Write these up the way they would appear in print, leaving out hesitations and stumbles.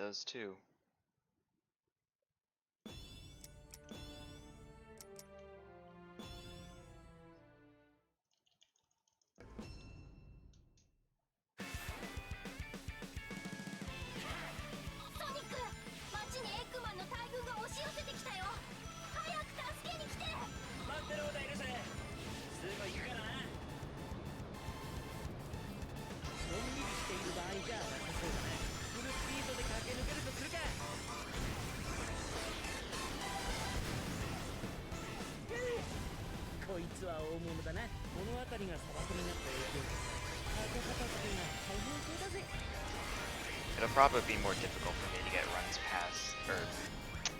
does too. It'll probably be more difficult for me to get runs past, or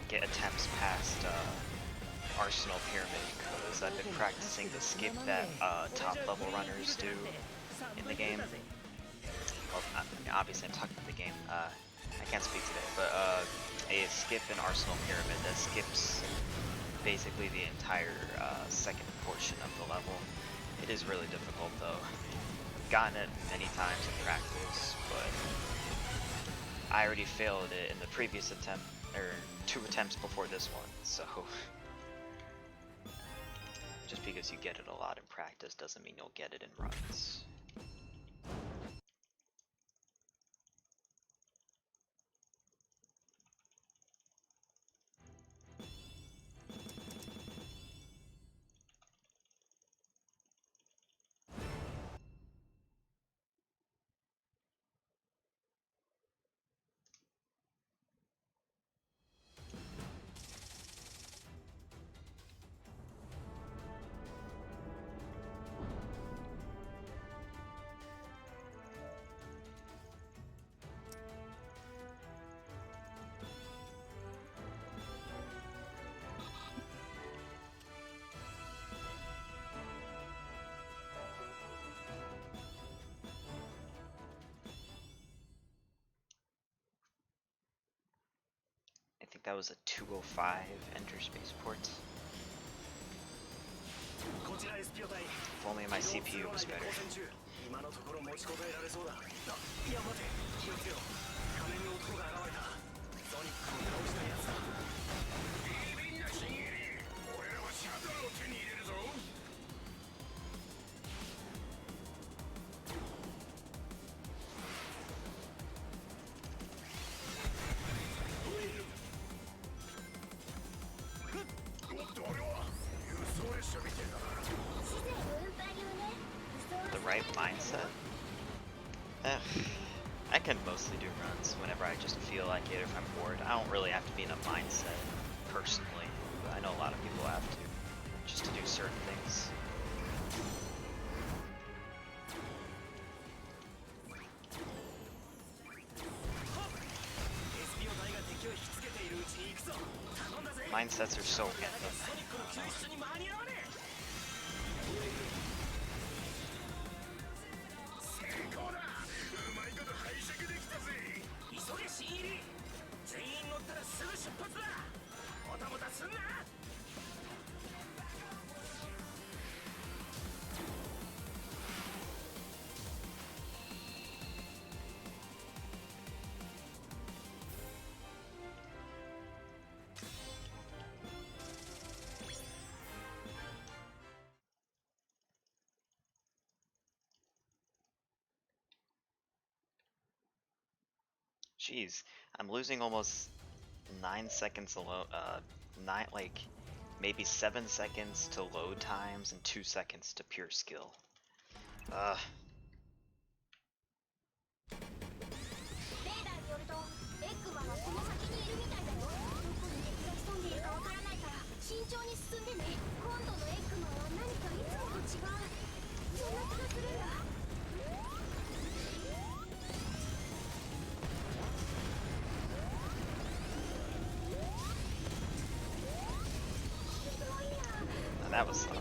get attempts past Arsenal Pyramid, because I've been practicing the skip that top level runners do in the game. Well, obviously I'm talking about the game, I can't speak today, but a skip in Arsenal Pyramid that skips basically the entire second portion of the level. It is really difficult though. I've gotten it many times in practice, but I already failed it in the previous attempt, or 2 attempts before this one, so just because you get it a lot in practice doesn't mean you'll get it in runs. I think that was a 205 enter spaceport. If only my CPU was better. The right mindset? I can mostly do runs whenever I just feel like it, if I'm bored. I don't really have to be in a mindset personally, but I know a lot of people have to, just to do certain things. Mindsets are so random. Jeez, I'm losing almost 9 seconds alone, maybe 7 seconds to load times and 2 seconds to pure skill. That was tough.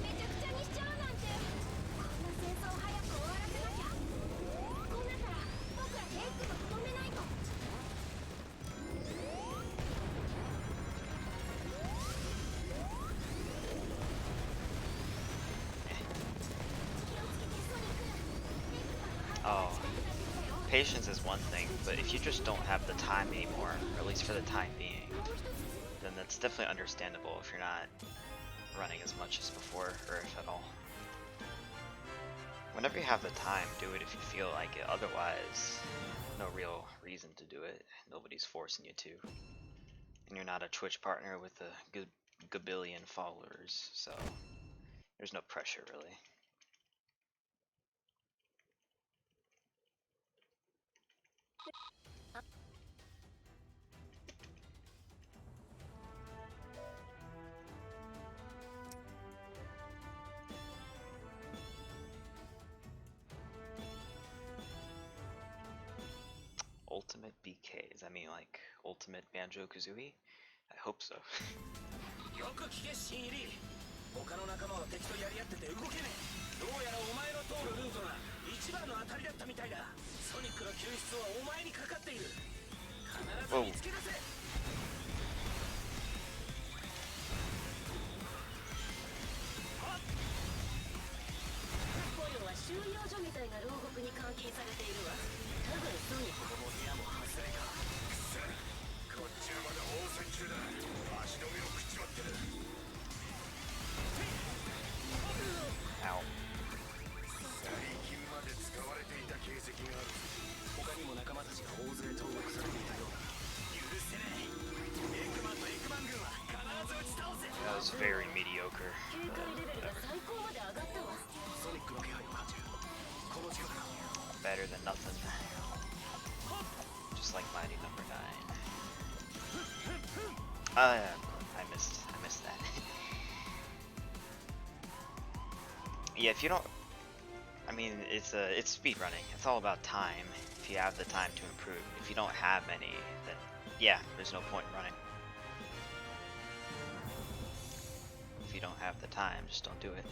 Oh, patience is one thing, but if you just don't have the time anymore, or at least for the time being, then that's definitely understandable if you're not running as much as before, or if at all. Whenever you have the time, do it if you feel like it. Otherwise, no real reason to do it. Nobody's forcing you to. And you're not a Twitch partner with a good gabillion followers, so there's no pressure really. Ultimate BK, does that mean like Ultimate Banjo-Kazooie? I hope so. よく聞け新入り。他の仲間は敵とやり合ってて動けねえ。どうやらお前の通るルートが一番の当たりだったみたいだ。ソニックの救出はお前にかかっている。必ず見つけ出せ。ポヨは収容所みたいな牢獄に監禁されているわ。多分ソニックも部屋も外れか。こっちはまだ応戦中だ。足の目を食っちまってる。 Ow. 最近まで使われていた形跡がある。他にも仲間たちが大勢投獄されていたようだ。許せない。エッグマンとエッグマン軍は必ず打ち倒せ。 That was very mediocre. 警戒レベルが最高まで上がったわ。ソニックの気配を感じる。この近くだ。 Better than nothing. Just like Mighty Number 9. I missed that. Yeah, if you don't, I mean, it's speedrunning. It's all about time. If you have the time to improve. If you don't have any, then yeah, there's no point in running. If you don't have the time, just don't do it.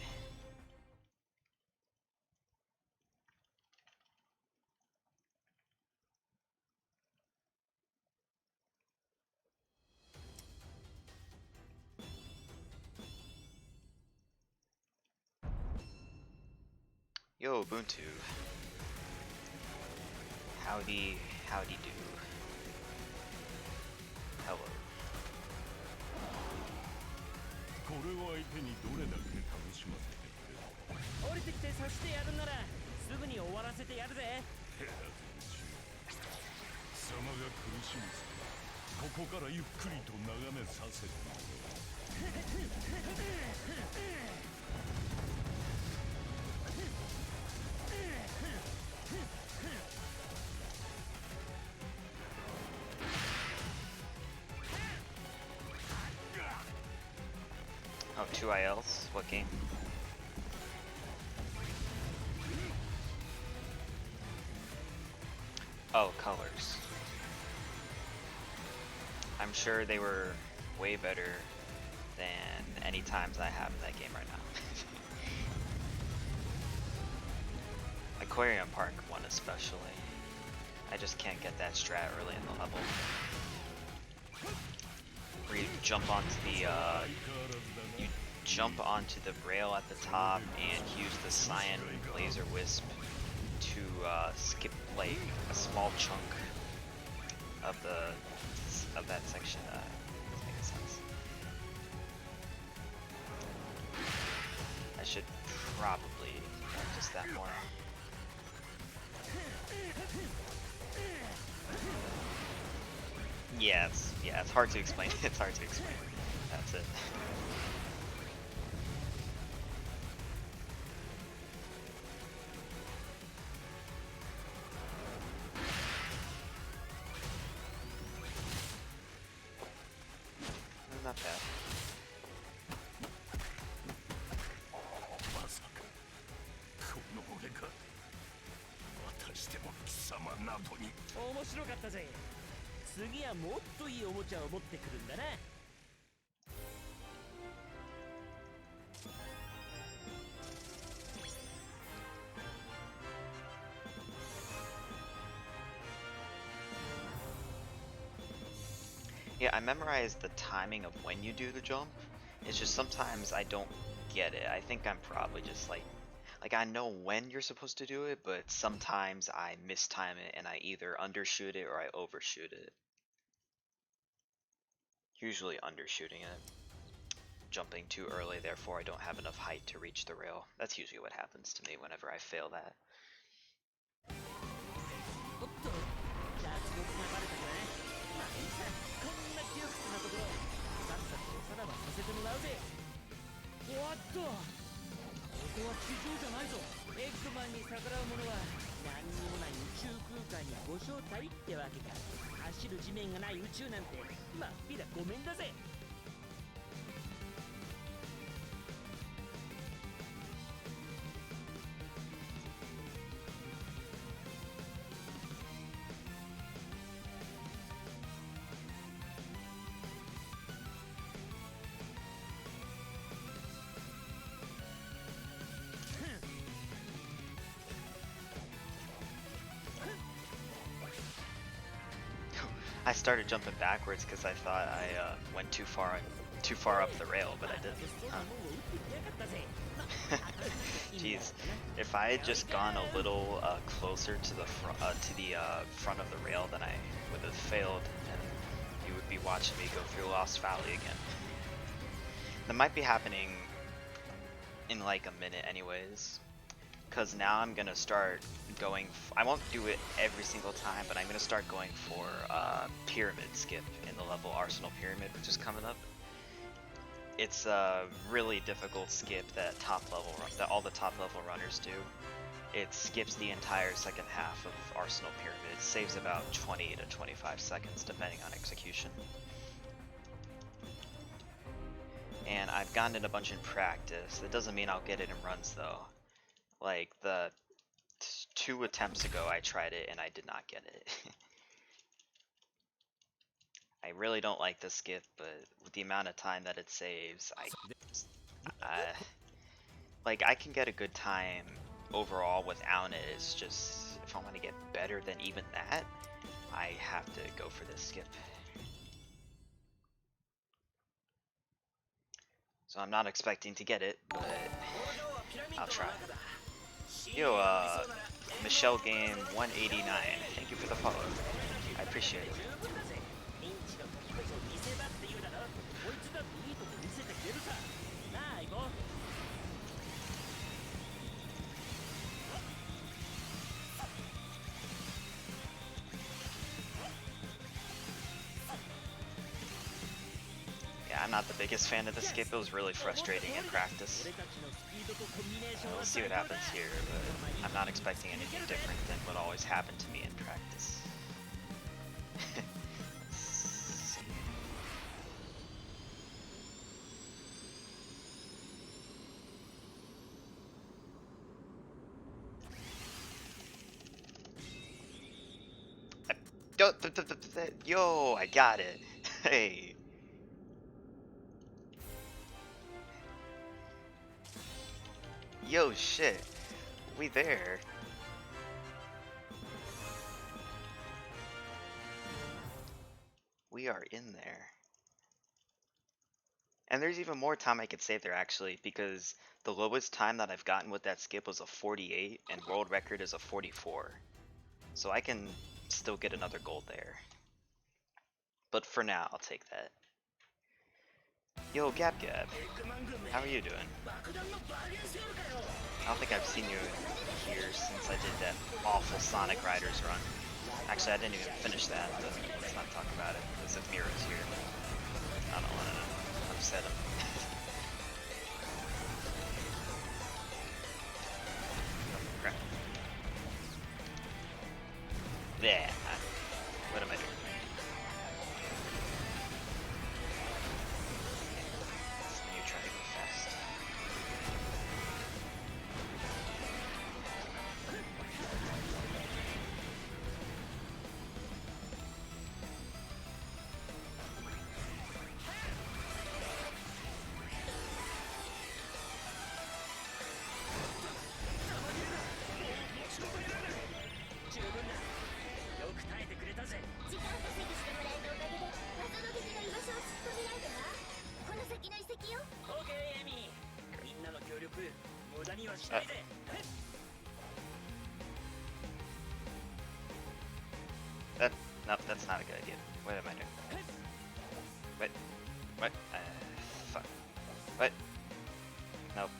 Yo, Ubuntu. Howdy do. Hello. これを相手にどれだけ楽しませてくれる。降りてきて刺してやるならすぐに終わらせてやるぜ。ヘラ様が苦しむ様、ここからゆっくりと眺めさせて。Oh, 2 ILs? What game? Oh, colors. I'm sure they were way better than any times I have in that game right now. Aquarium Park one especially. I just can't get that strat early in the level. Where you jump onto the rail at the top and use the cyan laser wisp to skip like a small chunk of that section. Doesn't make sense. I should probably practice that more. Yeah, it's hard to explain. It's hard to explain. That's it. Not bad. まさかこの俺がまたしても貴様などに。面白かったぜ。次はもっといいおもちゃを持ってくるんだな。Yeah, I memorized the timing of when you do the jump. It's just sometimes I don't get it. I think I'm probably just like Like, I know when you're supposed to do it, but sometimes I mistime it and I either undershoot it or I overshoot it. Usually undershooting it. Jumping too early, therefore I don't have enough height to reach the rail. That's usually what happens to me whenever I fail that. おっと脱獄がバレたかね。まあいいさ、こんな窮屈なところさっさとおさらばさせてもらうぜ。おっと、ここは地上じゃないぞ。エッグマンに逆らう者は何にもない宇宙空間にご招待ってわけか。走る地面がない宇宙なんてまっぴらごめんだぜ。I started jumping backwards because I thought I went too far up the rail, but I didn't. Jeez, if I had just gone a little closer to the front of the rail, then I would have failed, and you would be watching me go through Lost Valley again. That might be happening in like a minute, anyways. Because now I'm gonna start going. I won't do it every single time, but I'm gonna start going for pyramid skip in the level Arsenal Pyramid, which is coming up. It's a really difficult skip that all the top level runners do. It skips the entire second half of Arsenal Pyramid, saves about 20 to 25 seconds depending on execution. And I've gotten it a bunch in practice. That doesn't mean I'll get it in runs though. Like, the 2 attempts ago I tried it and I did not get it. I really don't like the skip, but with the amount of time that it saves, like, I can get a good time overall without it. It's just, if I want to get better than even that, I have to go for this skip. So I'm not expecting to get it, but I'll try. Yo, Michelle Game 189, thank you for the follow. I appreciate it. Yeah, I'm not the biggest fan of the skip. It was really frustrating in practice. We'll see what happens here, but I'm not expecting anything different than what always happened to me in practice. Yo, I got it. Hey. Yo, shit. We there. We are in there. And there's even more time I could save there actually, because the lowest time that I've gotten with that skip was a 48 and world record is a 44. So I can still get another gold there. But for now, I'll take that. Yo, Gab, how are you doing? I don't think I've seen you here since I did that awful Sonic Riders run. Actually, I didn't even finish that, but let's not talk about it, because if Miro's here, I don't want to upset him. Crap. Yeah. What am I doing? You try to go fast. Nope, that's not a good idea. What am I doing? What? What? Fuck. What? Nope.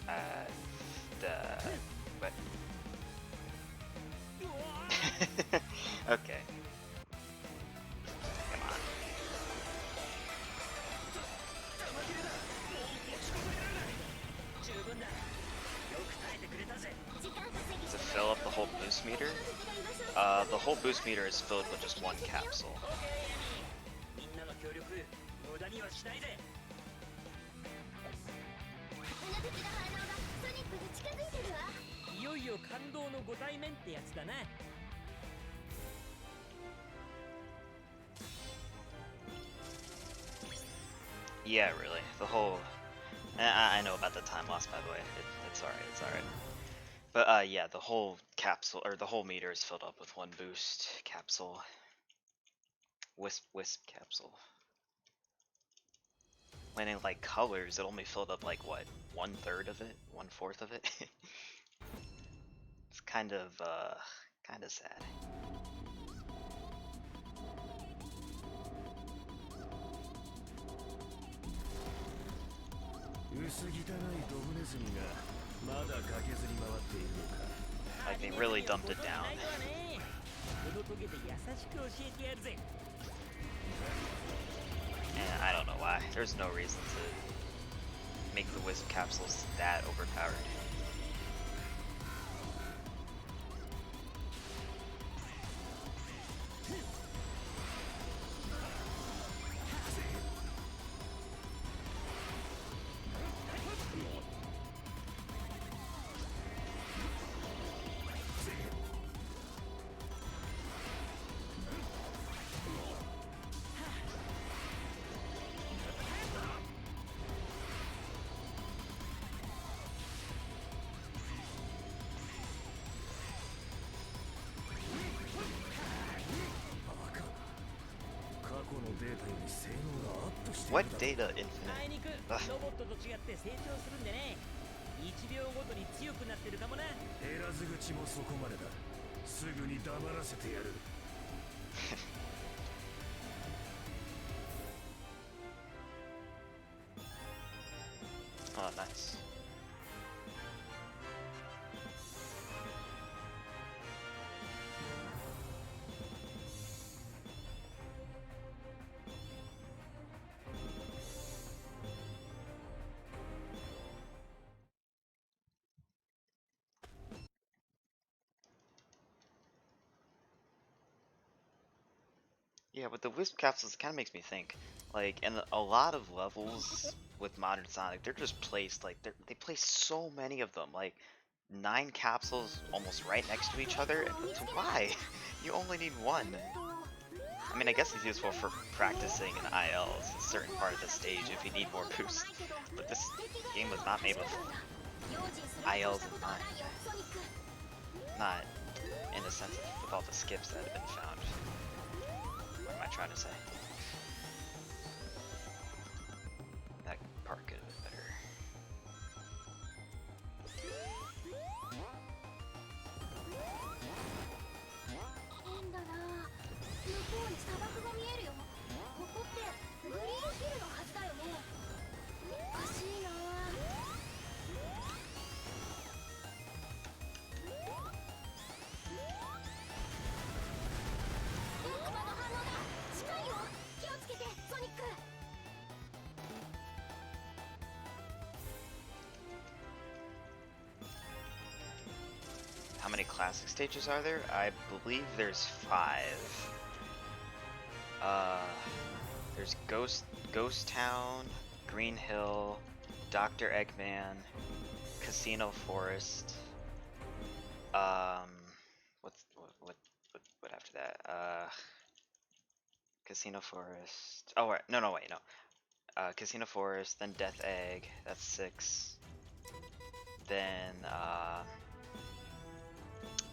What? Okay. Come on. 十分だ。よく耐えてくれたぜ。 To fill up the whole boost meter? The whole boost meter is filled with just one capsule. みんなの協力無駄にはしないぜ。 いよいよ感動のご対面ってやつだな。 Yeah, really. The whole... I know about the time loss, by the way. It's alright, it's alright. But, yeah, the whole capsule, or the whole meter is filled up with one boost capsule. Wisp capsule. When in, like, colors, it only filled up, like, what? 1/3 of it? 1/4 of it? It's kind of sad. 薄汚いドブネズミがまだ駆けずり回っているのか。 Like, they really dumped it down. このトゲで優しく教えてやるぜ。 And I don't know why. There's no reason to make the Wisp capsules that overpowered. What data infinite? あいにく Ugh. ロボットと違って成長するんでね。1秒ごとに強くなってるかもな。減らず口もそこまでだ。すぐに黙らせてやる。 Oh, nice. Yeah, with the Wisp capsules, it kind of makes me think, like, in a lot of levels with Modern Sonic, they're just placed, like, they place so many of them, like, 9 capsules almost right next to each other, and why? You only need one. I mean, I guess it's useful for practicing in ILs, a certain part of the stage, if you need more boost, but this game was not made with ILs in mind. Not in the sense of with all the skips that have been found. What am I trying to say? That part could have been better. 変だな。向こうに砂漠が見えるよ。ここってグリーンヒルのはずだよね。おかしいな。悪魔の反応だ。近いよ。気をつけて、ソニック。 How many classic stages are there? I believe there's 5. There's Ghost Town, Green Hill, Dr. Eggman, Casino Forest. What after that? Casino Forest. Oh right, no, wait, no. Casino Forest, then Death Egg. That's 6. Then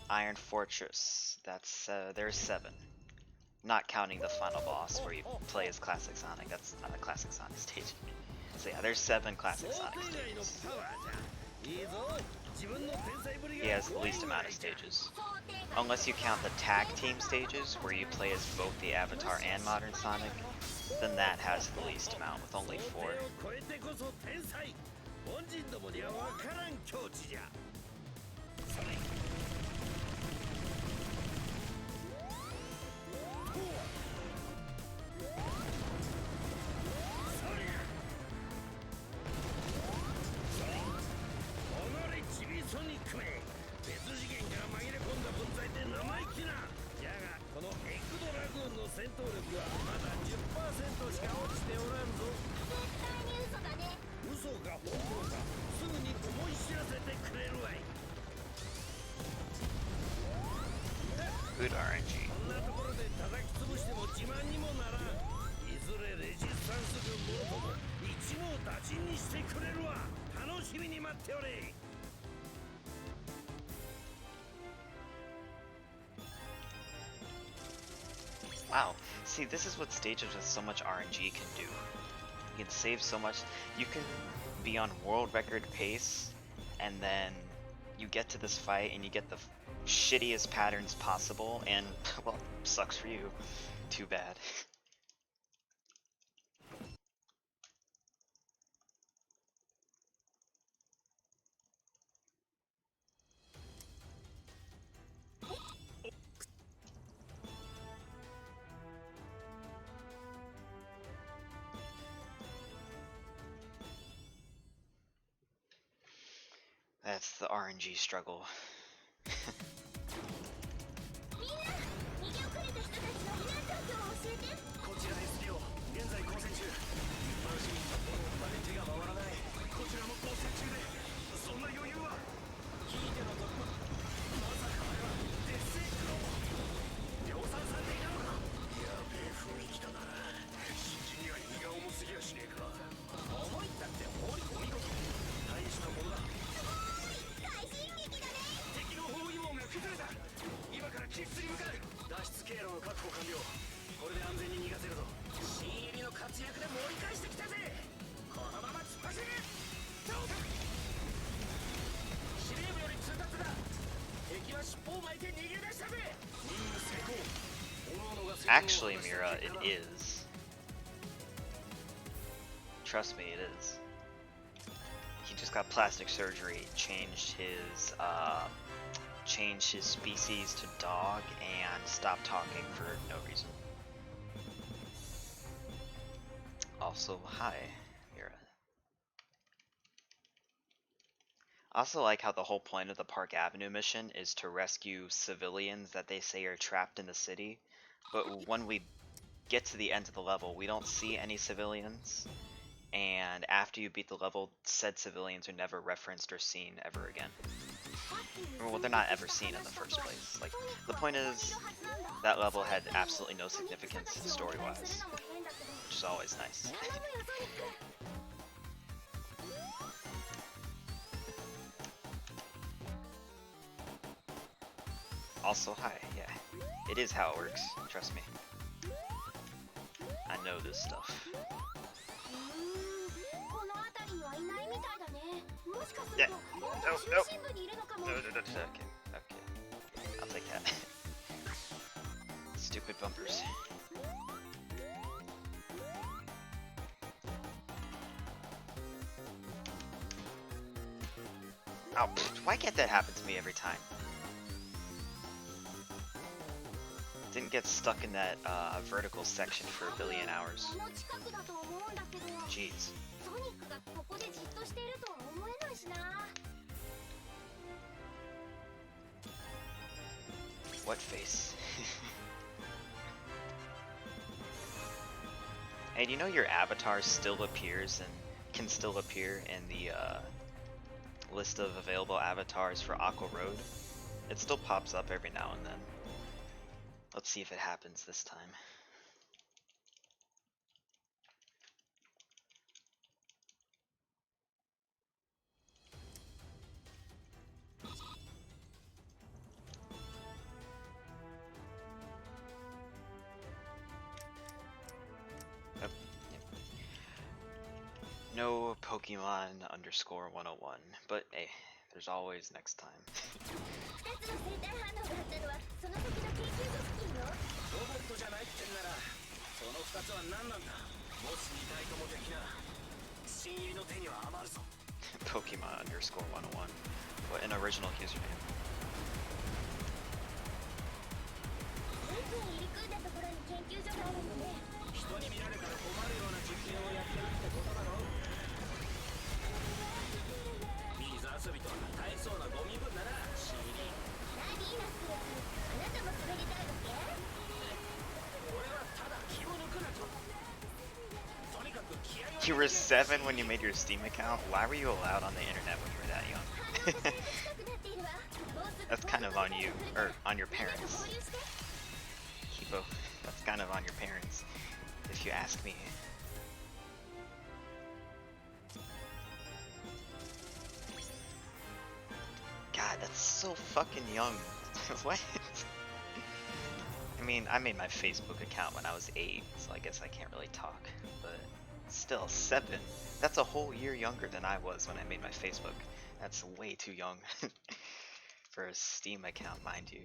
Iron Fortress. That's there's 7. Not counting the final boss where you play as Classic Sonic. That's not a Classic Sonic stage. So yeah, there's 7 Classic Sonic stages. He has the least amount of stages. Unless you count the tag team stages, where you play as both the Avatar and Modern Sonic, then that has the least amount, with only 4. 凡人どもには分からん境地じゃ。それ。ソニックめ、別次元から紛れ込んだ分際で生意気な。じゃがこのエクドラグーンの戦闘力はまだ 10% しか落ちておらんぞ。絶対に嘘だね。嘘か本当かすぐに思い知らせてくれるわい。 Good RNG. こんなところで叩き潰しても自慢にもならん。いずれレジスタンス軍もろとも一網打尽にしてくれるわ。楽しみに待っておれ。 Wow, see, this is what stages with so much RNG can do. You can save so much. You can be on world record pace, and then you get to this fight and you get the shittiest patterns possible, and, well, sucks for you. Too bad. That's the RNG struggle. みんな逃げ遅れた人たちの避難状況を教えて。こちら SPO 現在交戦中。一般市民のまで手が回らない。こちらも交戦中でそんな余裕は。聞いてのとこまさかあれは鉄製クロボ量産されていたのか。やべえ雰囲気だな。新人には荷が重すぎやしねえか。重いったってお見事大したものだ。 敵の包囲網が崩れた。今から救出に向かう。脱出経路の確保完了。これで安全に逃がせるぞ。新入りの活躍で盛り返してきたぜ。このまま突っ走る。司令部より通達だ。敵は尻尾を巻いて逃げ出したぜ。任務成功。各々が Actually, Mira, it is. Trust me, it is. He just got plastic surgery, changed his species to dog, and stopped talking for no reason. Also, hi, Mira. Also like how the whole point of the Park Avenue mission is to rescue civilians that they say are trapped in the city, but when we get to the end of the level, we don't see any civilians. And after you beat the level, said civilians are never referenced or seen ever again. Well, they're not ever seen in the first place. Like, the point is, that level had absolutely no significance story-wise, which is always nice. Also, hi, yeah. It is how it works, trust me. I know this stuff. Yeah. No, no. No, okay, okay. I'll take that. Stupid bumpers. Oh, why can't that happen to me every time? Didn't get stuck in that vertical section for a billion hours. Jeez. What face? Hey, do you know your avatar still appears and can still appear in the list of available avatars for Aqua Road? It still pops up every now and then. Let's see if it happens this time. Yep. No Pokemon _101, but hey, There's always next time. 2つの生体反応があったのはその先の研究所付近よ。ロボットじゃないってんならその2つは何なんだ。もし2体とも敵なら新入りの手には余るぞ。Pokemon underscore 101. What an original username. ずいぶん入り組んだところに研究所があるのね。人に見られたら困るような実験をやってるってことだろ。水遊びとは大そうなゴミ分だな、新入り。何ナックレス、あなたも滑りたいわけ？俺はただ気を抜くなと。とにかく気合を。You were 7 when you made your Steam account? Why were you allowed on the internet when you were that young? 反応がだいぶ近くなっているわ。もうすぐ That's kind of on you, or on your みんなと parents. 合流して。 Kibo, that's kind of on your parents, if you ask me. God, that's so fucking young. What? I mean, I made my Facebook account when I was 8, so I guess I can't really talk. But still, 7. That's a whole year younger than I was when I made my Facebook. That's way too young for a Steam account, mind you.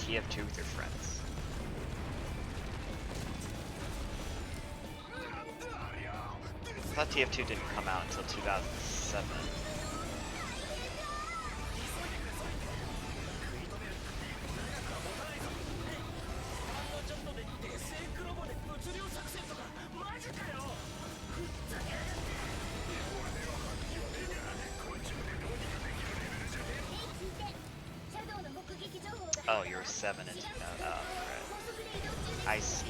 TF2 with your friends. I thought TF2 didn't come out until 2007. ちょっとでデスエクロボで物流作戦とかマジかよ。ふざけやがって。 Oh, you were 7 in 2000. Right. I see.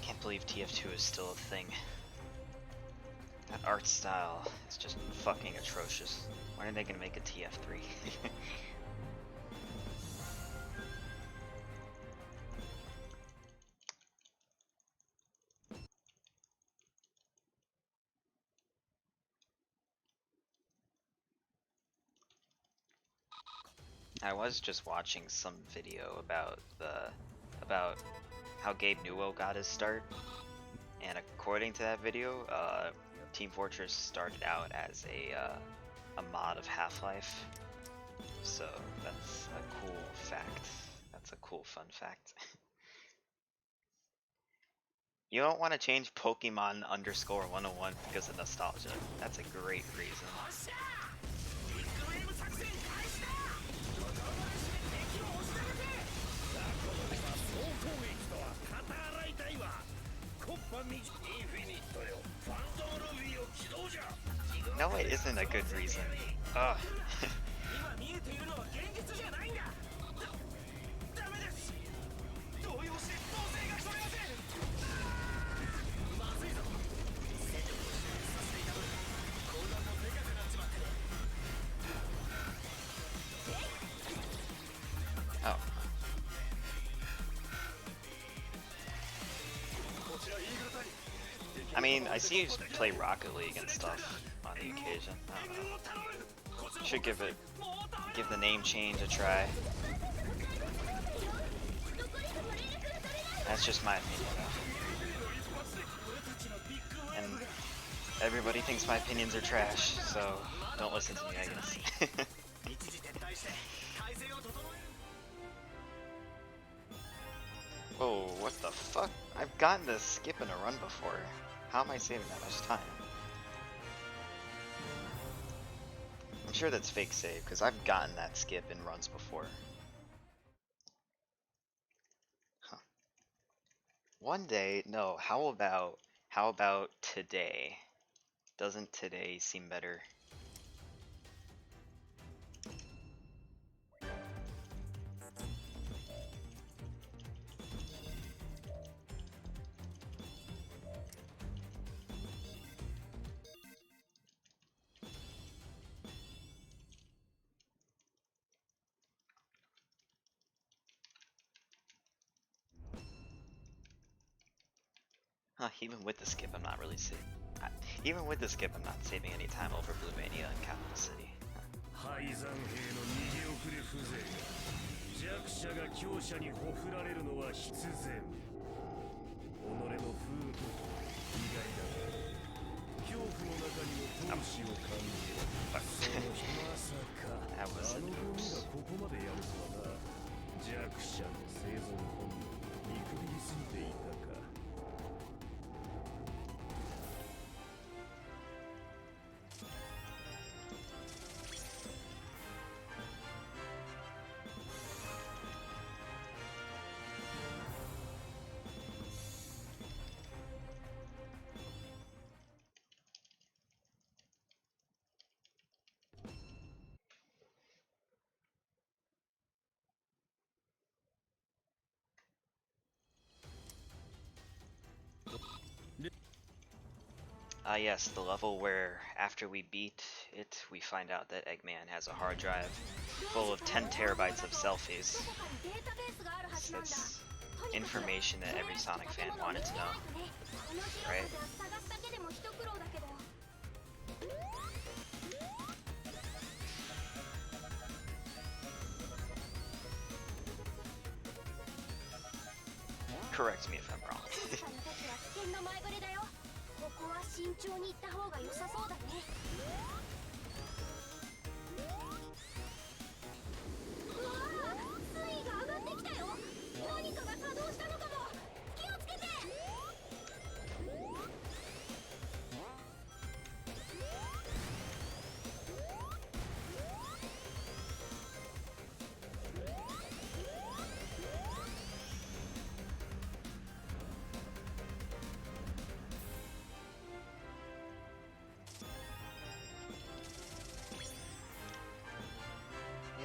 Can't believe TF2 is still a thing. That art style is just fucking atrocious. When are they gonna make a TF3? I was just watching some video about how Gabe Newell got his start, and according to that video, Team Fortress started out as a mod of Half-Life, so that's a cool fact. That's a cool fun fact. You don't want to change Pokemon underscore 101 because of nostalgia. That's a great reason. ビッグウェーブ作戦開始だ。ドカ回しで敵を押し上げて。総攻撃とは肩洗いたいわ。コッパミインフィニットよ。ファントムルビーを起動じゃ。 No, it isn't a good reason. Ugh. 今見えているのは現実じゃないんだ。ダメです。動揺して統制が取れません。まずいぞ。戦力を集中させていたのに混乱もでかくなっちまってる。 Oh. こちらイーグル隊。 I mean, I see you play Rocket League and stuff on the occasion. I don't know. Should give the name change a try. That's just my opinion though. And everybody thinks my opinions are trash, so don't listen to me, I guess. 一時撤退して体制を整える。Whoa, what the fuck? I've gotten this skip in a run before. How am I saving that much time? I'm sure that's fake save, because I've gotten that skip in runs before. Huh. One day, no, how about today? Doesn't today seem better? Even with the skip, I'm not really saving. Even with the skip, I'm not saving any time over Blue Mania and Capital City. 敗残兵の逃げ遅れ風情弱者が強者にほふられるのは必然己の風土と意外だ恐怖の中にも本志を感じるまさかあのゴミがここまでやるとはな弱者の生存本能見くびりすぎていたか Yes, the level where after we beat it, we find out that Eggman has a hard drive full of 10 terabytes of selfies. That's information that every Sonic fan wanted to know, right? Correct me if I'm wrong. ここは慎重に行った方が良さそうだね。うわあ、水位が上がってきたよ。何かが作動したのかも。気をつけて。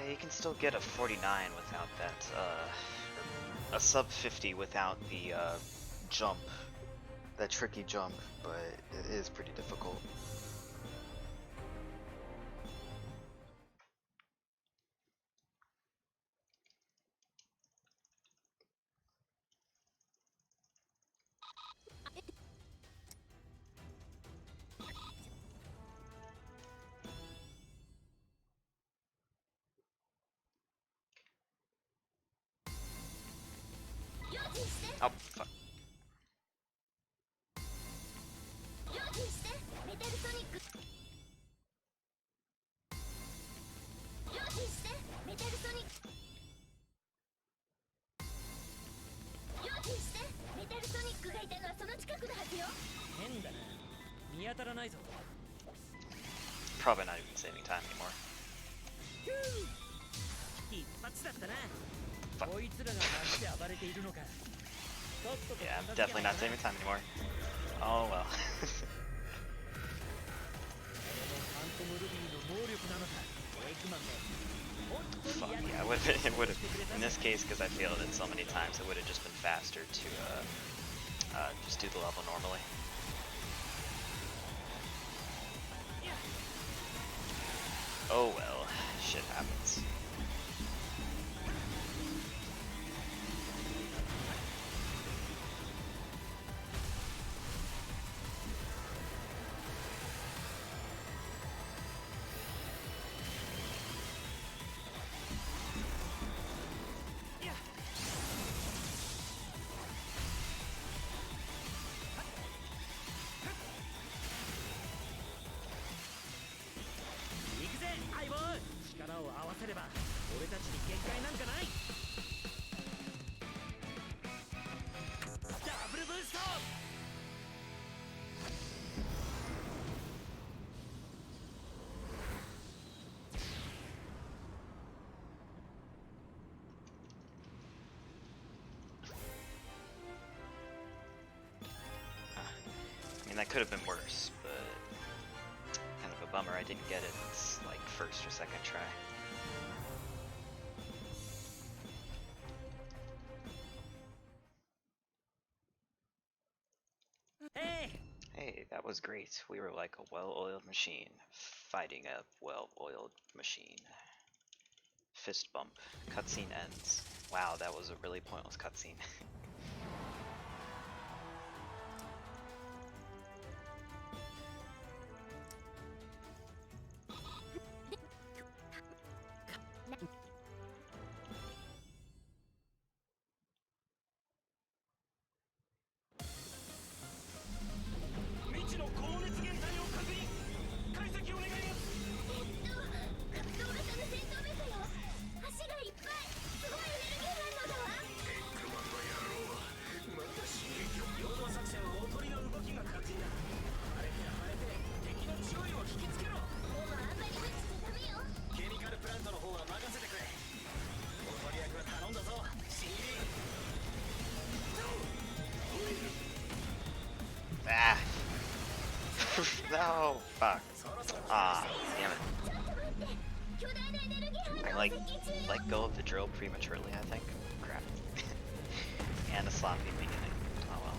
You can still get a 49 without that, a sub 50 without the jump, that tricky jump, but it is pretty difficult. Oh, fuck. Probably not even saving time anymore. Fuck. Yeah, I'm definitely not saving time anymore. Oh well. Fuck yeah, it would have, in this case, because I failed it so many times, it would have just been faster to just do the level normally. Oh well, shit happens. could have been worse, but kind of a bummer I didn't get it like first or second try. Hey! Hey, that was great. We were like a well-oiled machine, fighting a well-oiled machine. Fist bump. Cutscene ends. Wow, that was a really pointless cutscene. Ah! No! Fuck. Ah, damn it. I like let go of the drill prematurely, I think. Crap. And a sloppy beginning. Oh well.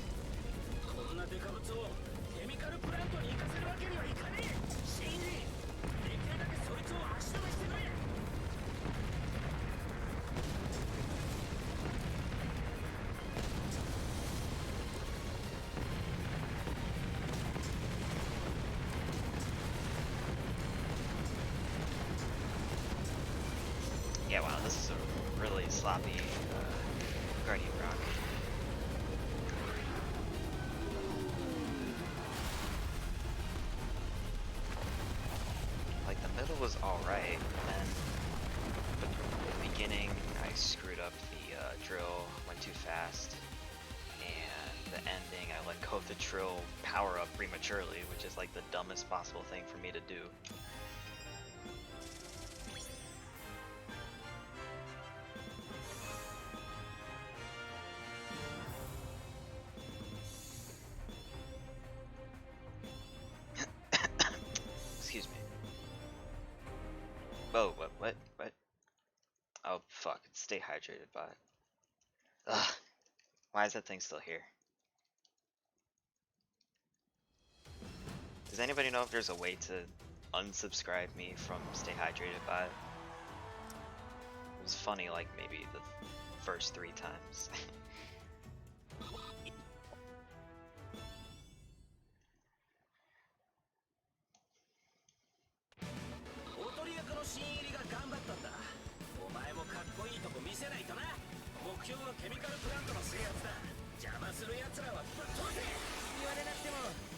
Yeah, wow, this is a really sloppy Guardian Rock. Like, the middle was alright, and then the beginning, I screwed up the drill, went too fast, and the ending, I let go of the drill power up prematurely, which is like the dumbest possible thing for me to do. Excuse me. Oh, what? Oh, fuck. Stay hydrated, bot. Ugh. Why is that thing still here? Does anybody know if there's a way to unsubscribe me from Stay Hydrated bot? It was funny, like, maybe the first 3 times.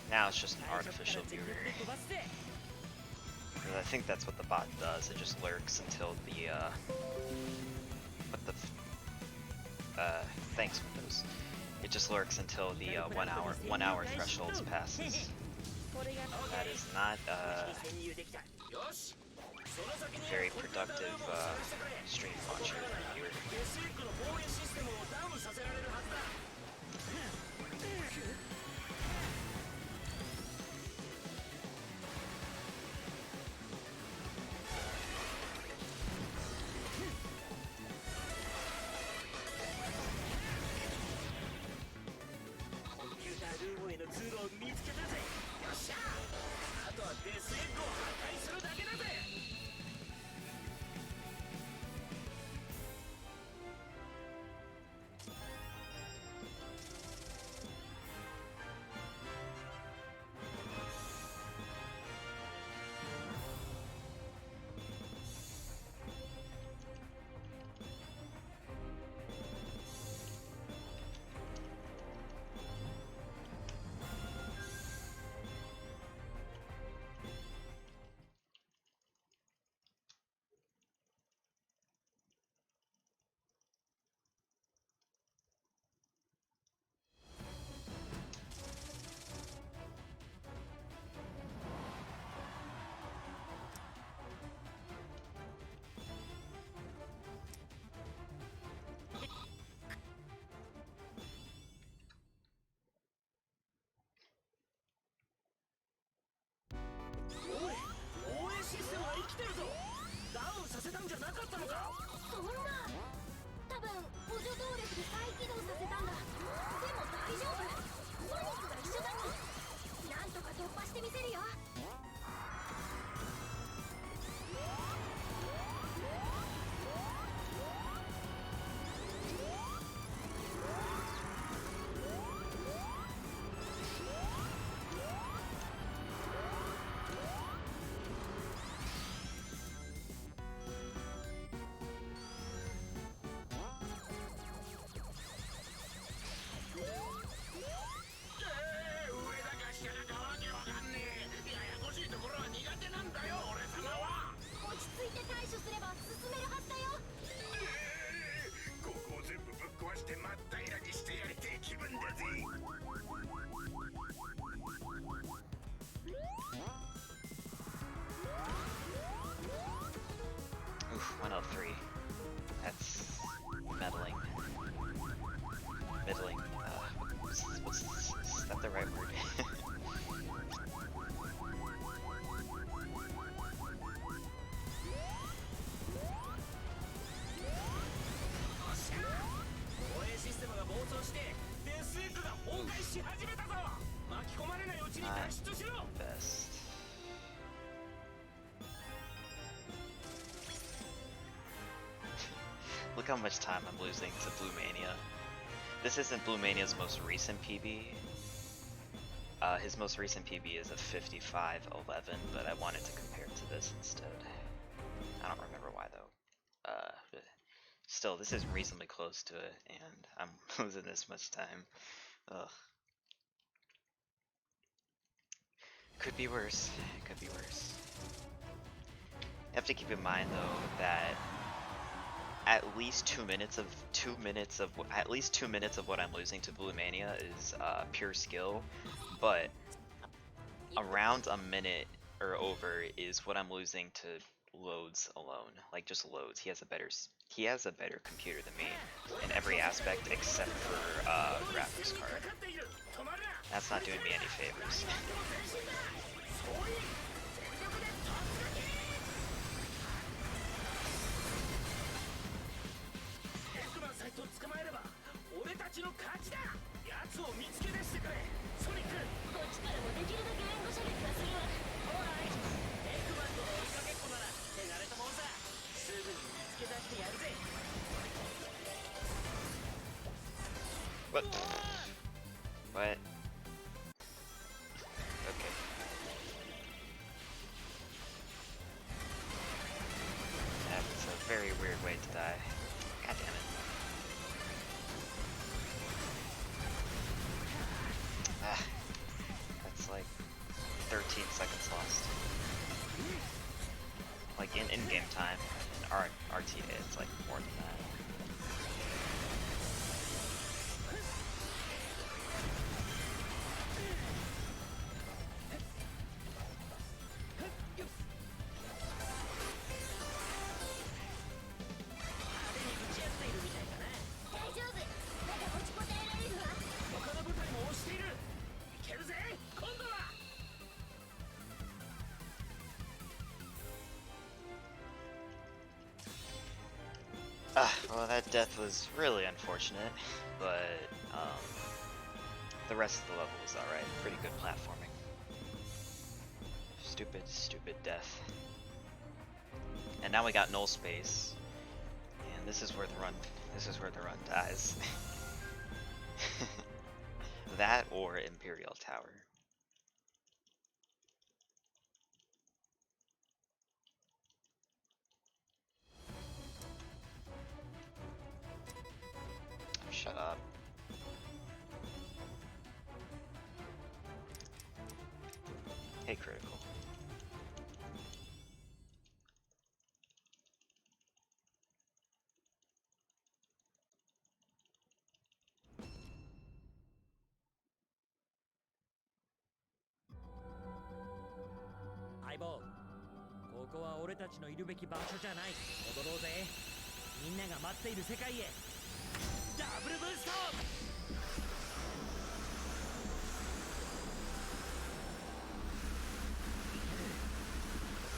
Now it's just an artificial viewer. I think that's what the bot does. It just lurks until the what the thanks Windows. It just lurks until the 1 hour threshold passes. That is not very productive stream watcher viewer. 多分補助動力で再起動させたんだ。でも大丈夫、ソニックが一緒だもん。なんとか突破してみせるよ。Oof, 103. That's meddling. Middling. Is that the right word? Best. Look how much time I'm losing to Blue Mania. This isn't Blue Mania's most recent PB. His most recent PB is a 55-11, but I wanted to compare it to this instead. I don't remember why though. But still, this is reasonably close to it, and I'm losing this much time. Ugh. Could be worse. Could be worse. You have to keep in mind though that at least 2 minutes of what I'm losing to Blue Mania is pure skill, but around a minute or over is what I'm losing to loads alone. Like just loads. He has a better computer than me in every aspect except for graphics card. That's not doing me any favors. What? What? Okay. That's a very weird way to die. God damn it. Ah. That's like 13 seconds lost. Like in in-game time, in RTA, it's like more than that. Well, that death was really unfortunate, but the rest of the level was alright. Pretty good platforming. Stupid death. And now we got null space, and this is where the run dies. That or Imperial Tower. Shut up. Hey, critical. Ayyy、ここは俺たちのいるべき場所じゃない。踊ろうぜ。みんなが待っている世界へ。ダブルブースト。こ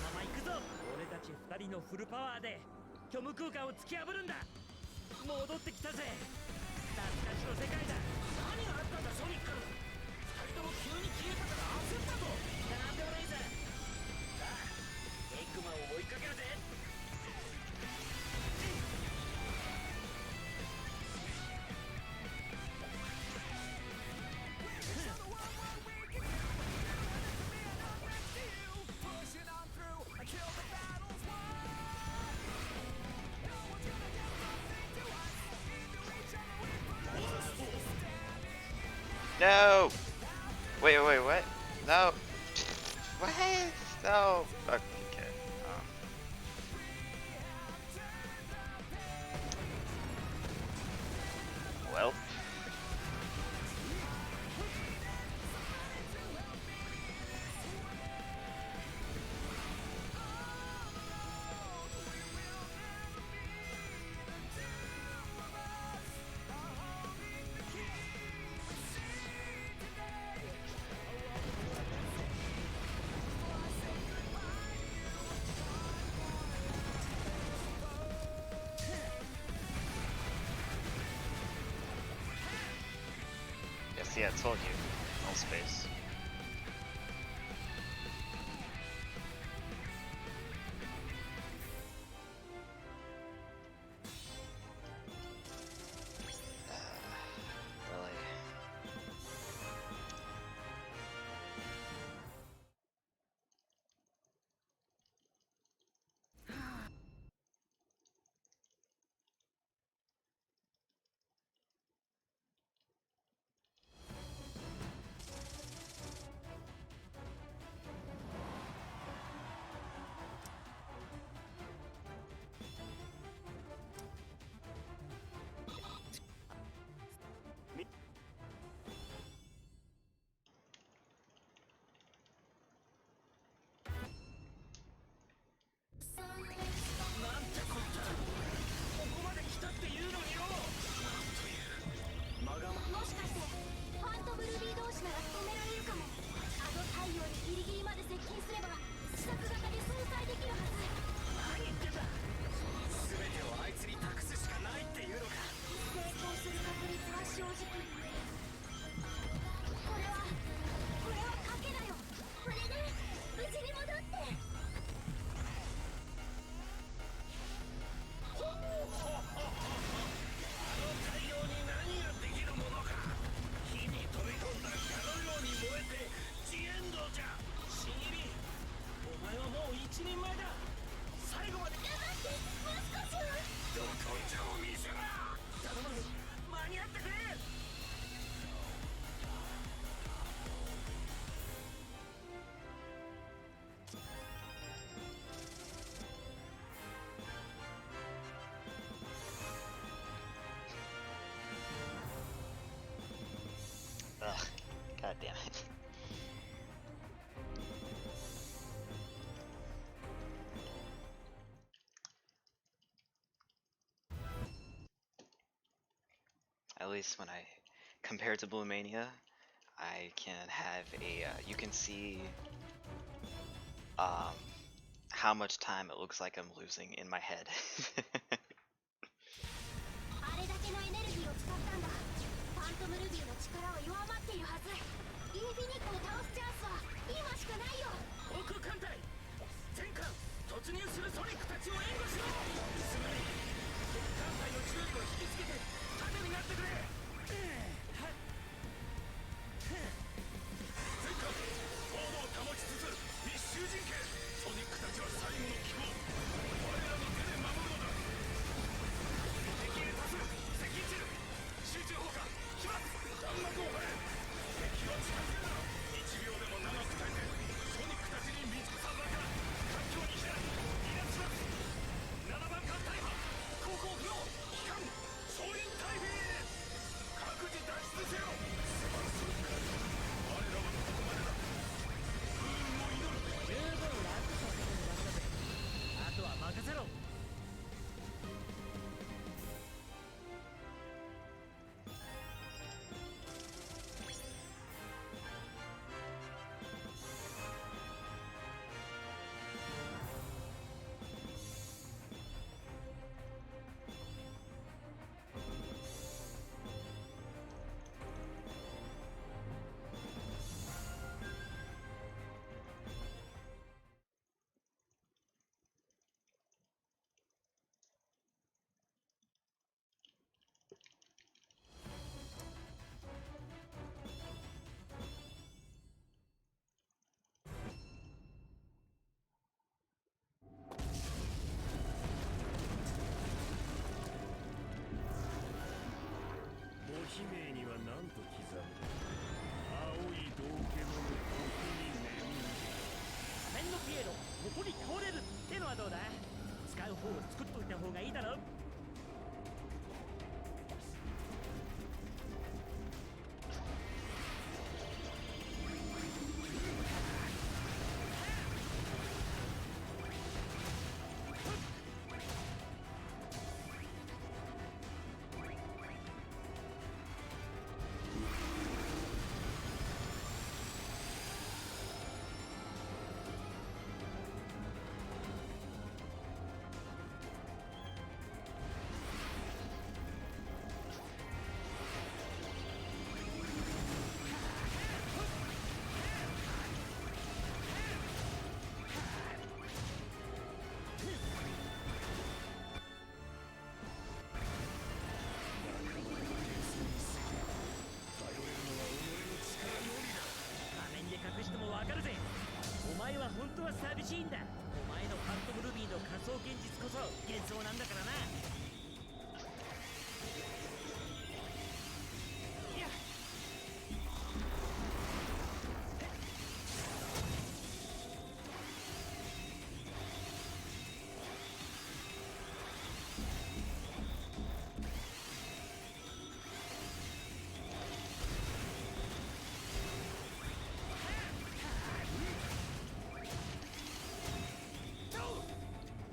のまま行くぞ。俺たち2人のフルパワーで虚無空間を突き破るんだ。戻ってきたぜ。懐かしの世界だ。何があったんだソニック。二人とも急に消えたから焦ったぞ。なんでもないぜ。さあエッグマンを追いかけるぜ。No! Wait, what? No! What? No! Fuck, okay. Well. See, I told you. No space. Really? Ugh. God damn it. At least when I compared to Blue Mania, I can have a you can see um how much time it looks like I'm losing in my head. あれだけのエネルギーを使ったんだ。ファントムルビーの力は弱まっているはず。インフィニットを倒すチャンスは今しかないよ。航空艦隊全艦突入するソニックたちを援護しろ。すぐに敵艦隊の注意を引きつけて盾になってくれ。全艦フォームを保ちつつ密集陣形。ソニックたちは最後の希望。我らの手で守るのだ。敵へ多数接近中。集中砲火来ます。弾幕を張れ。敵は近づくな。1秒でも長く耐えてソニックたちに道草場から環境に開き離脱します。7番艦大破航行不能機関総員退避。各自脱出せよ。スパルソニック我らはここまでだ。不運を祈る。十分楽させてもらったぜ。あとは任せろ。どうだ？使う方を作っといた方がいいだろ？本当は寂しいんだ。お前のファントムルビーの仮想現実こそ幻想なんだからな。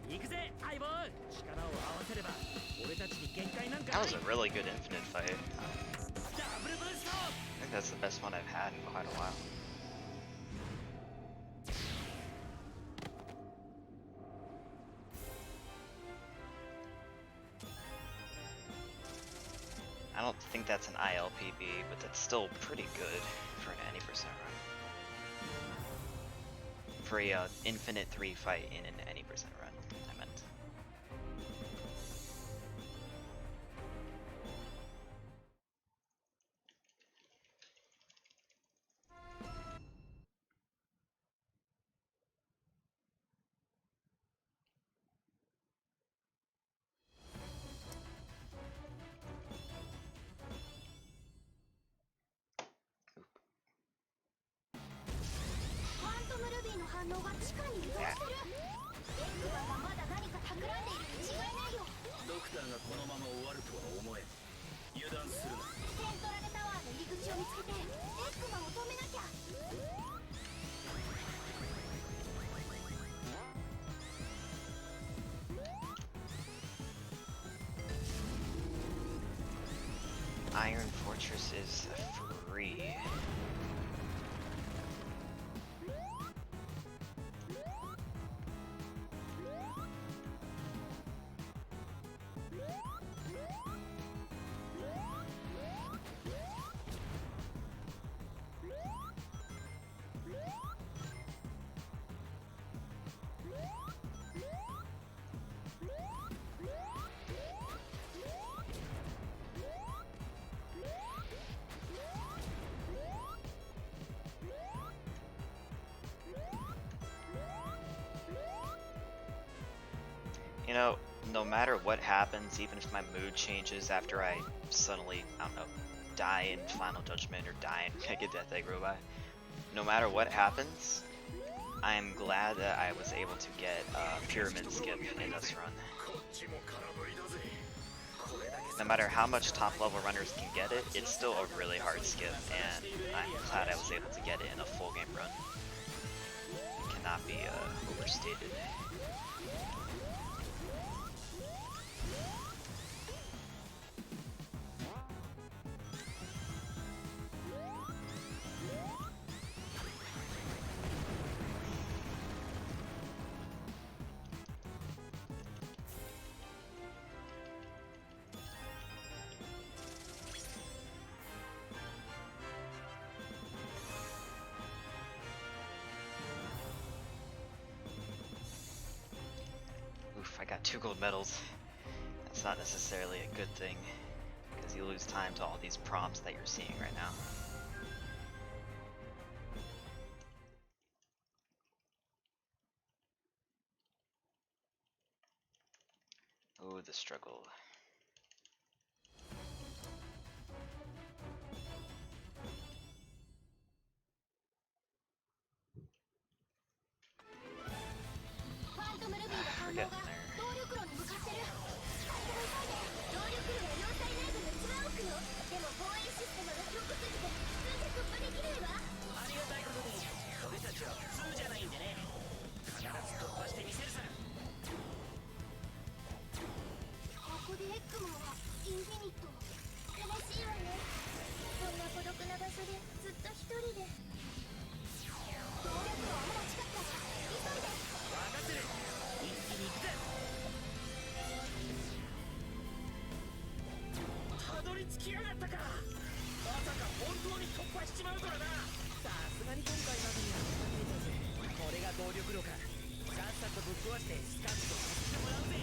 行くぜ相棒。力を合わせれば俺たちに限界なんか That ない。 was a really good infinite fight. ダブルブースト。 I think that's the best one I've had in quite a while. I don't think that's an ILPB, but that's still pretty good for an any percent run. For a infinite 3 fight in an any percent run, I meant. Iron Fortress is free. You know, no matter what happens, even if my mood changes after I suddenly, I don't know, die in Final Judgment or die in Mega Death Egg Robot, no matter what happens, I'm glad that I was able to get Pyramid Skip in this run. No matter how much top level runners can get it, it's still a really hard skip, and I'm glad I was able to get it in a full game run. It cannot be overstated. I got 2 gold medals. That's not necessarily a good thing, because you lose time to all these prompts that you're seeing right now. Oh, the struggle. getting there. 動力炉に向かってる。動力炉は要塞内部の一番奥よ。でも防衛システムが強固すぎて普通じゃ突破できないわ。ありがたいことに俺たちは普通じゃないんでね。必ず突破してみせるさ。ここでエッグマンはインフィニット。悲しいわね。こんな孤独な場所でずっと一人で。動力炉はまだ近くだから急いで。分かってる。一気に行くぜ。たどり着きやがったか。まさか本当に突破しちまうとはな。さすがに今回までには見えたぜ。これが動力炉か。さっさとぶっ壊してスカッとさせてもらうぜ。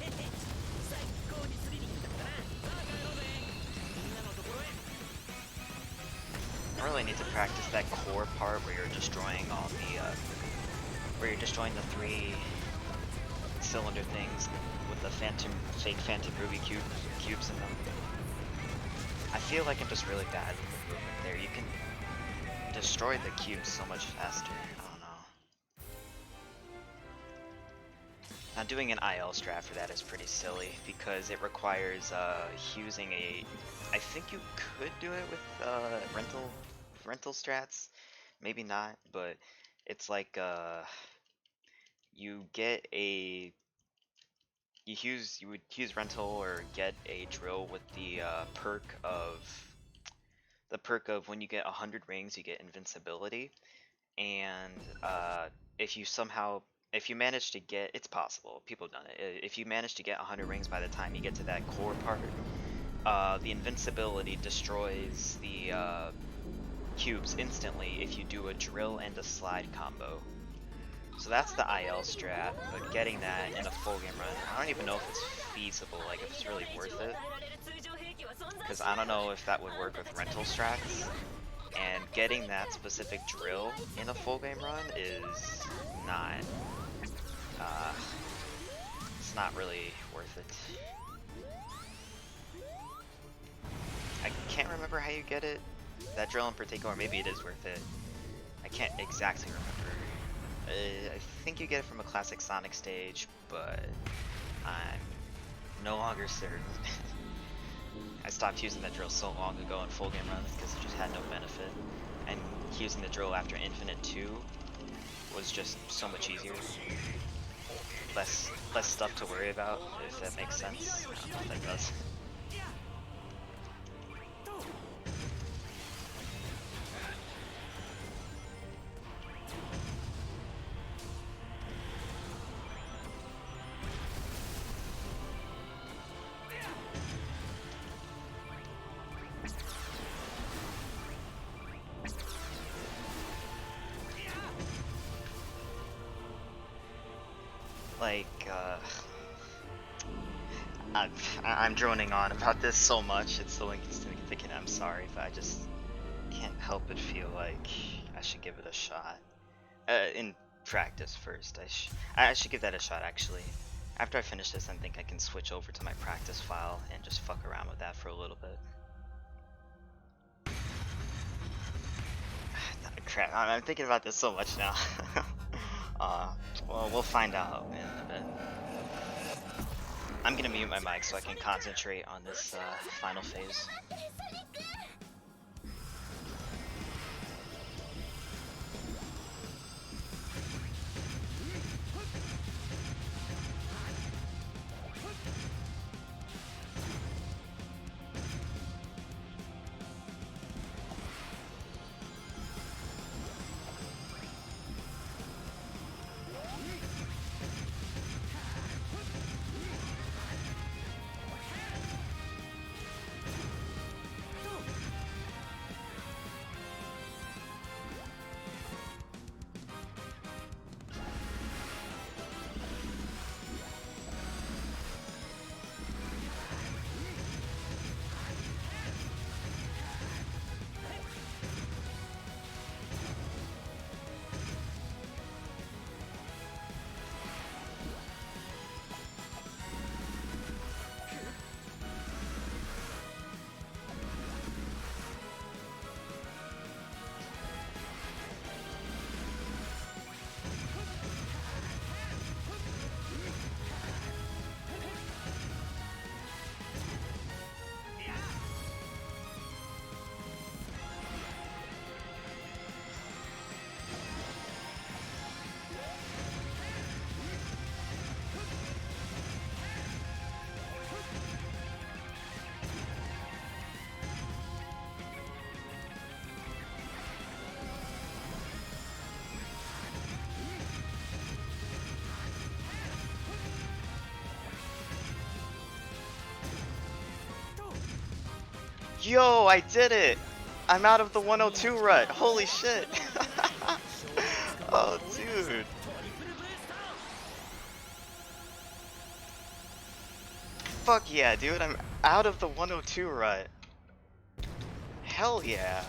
へへ、最高にスリリングだったな。さあ帰ろうぜ。みんなのところへ。I really need to practice that core part where you're destroying all the, where you're destroying the 3 cylinder things with the fake phantom ruby cubes in them. I feel like I'm just really bad with the movement there. You can destroy the cubes so much faster. I don't know. Now doing an IL strat for that is pretty silly because it requires using a. I think you could do it with rental strats, maybe not, but it's like you get a. You would use rental or get a drill with the perk of when you get 100 rings you get invincibility, and if you manage to get, it's possible, people have done it, if you manage to get 100 rings by the time you get to that core part, the invincibility destroys the cubes instantly if you do a drill and a slide combo. So that's the IL strat, but getting that in a full game run, I don't even know if it's feasible, like if it's really worth it. Because I don't know if that would work with rental strats. And getting that specific drill in a full game run is not, it's not really worth it. I can't remember how you get it, that drill in particular, or maybe it is worth it. I can't exactly remember. I think you get it from a classic Sonic stage, but I'm no longer certain. I stopped using that drill so long ago in full game runs because it just had no benefit, and using the drill after Infinite 2 was just so much easier. Less stuff to worry about, if that makes sense. I don't know if that does. Like, I'm droning on about this so much, it's so insignificant, I'm sorry, but I just can't help but feel like I should give it a shot. In practice first, I should give that a shot actually. After I finish this, I think I can switch over to my practice file and just fuck around with that for a little bit. Crap, I'm thinking about this so much now. Well, we'll find out in a bit. I'm gonna mute my mic so I can concentrate on this final phase. Yo, I did it! I'm out of the 102 rut. Holy shit. Oh, dude. Fuck yeah, dude. I'm out of the 102 rut. Hell yeah.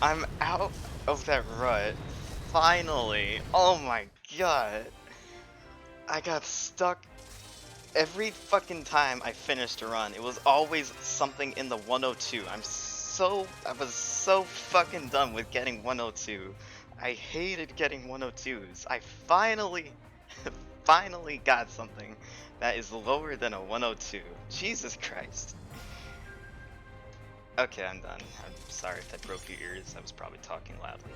I'm out of that rut. Finally. Oh my god. I got stuck every fucking time I finished a run. It was always something in the 102. I was so fucking done with getting 102. I hated getting 102s. I finally finally got something that is lower than a 102. Jesus Christ. Okay, I'm done. I'm sorry if I broke your ears. I was probably talking loudly.